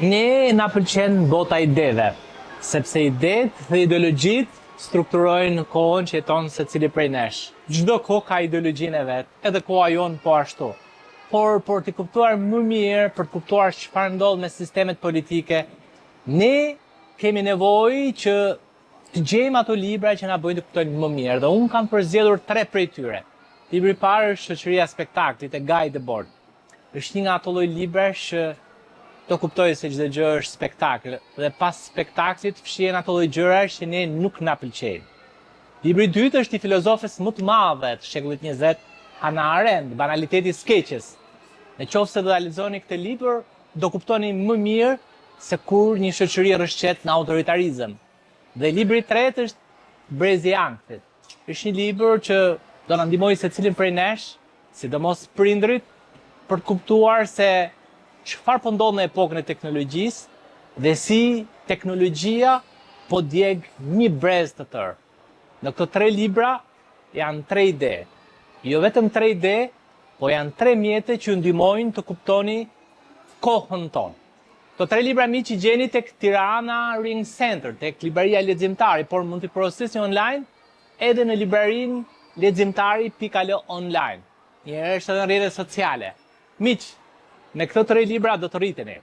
Ne na pëlqen bota e ideve, sepse idetë dhe ideologjitë strukturojnë kohën që jeton secili prej nesh. Çdo kohë ka ideologjinë e vet, edhe koha jon po ashtu. Por të kuptuar më mirë, për të kuptuar çfarë ndodh me sistemet politike, ne kemi nevojë që të gjejmë ato libra që na bëjnë të kuptojmë më mirë. Dhe unë kam përzgjedhur 3 prej tyre. Libri i parë është Shoqëria e Spektaklit e Guy Debord. Është një nga ato lloj librash që të kuptoj se çdo gjë është spektakël dhe pas spektaklit fshihen ato lloj gjërash që ne nuk na pëlqejnë. Libri i dytë është i filozofes më të madhe të shekullit 20, Hannah Arendt, Banaliteti i skeqjes. Nëse do ta lexoni këtë libër, do kuptoni më mirë se kur një shoqëri rrëshqet në autoritarizëm. Dhe libri i tretë është Brezi i Ankthit. Është një libër që do na ndihmojë secilin prej nesh, sidomos prindrit, për të kuptuar se çfarë po ndodh në epokën e teknologjisë dhe si teknologjia po djeg një brez të tërë. Në këto 3 libra janë 3 ide. Jo vetëm 3 ide, po janë 3 mjete që ju ndihmojnë të kuptoni kohën tonë. Këto 3 libra miq i gjeni tek Tirana Ring Center, tek libraria Leximtari, por mund t'i porosisni online edhe në librarinë leximtari.al online. Një herë është edhe në rrjetet sociale. Miq, me këto 3 libra do të rriteni.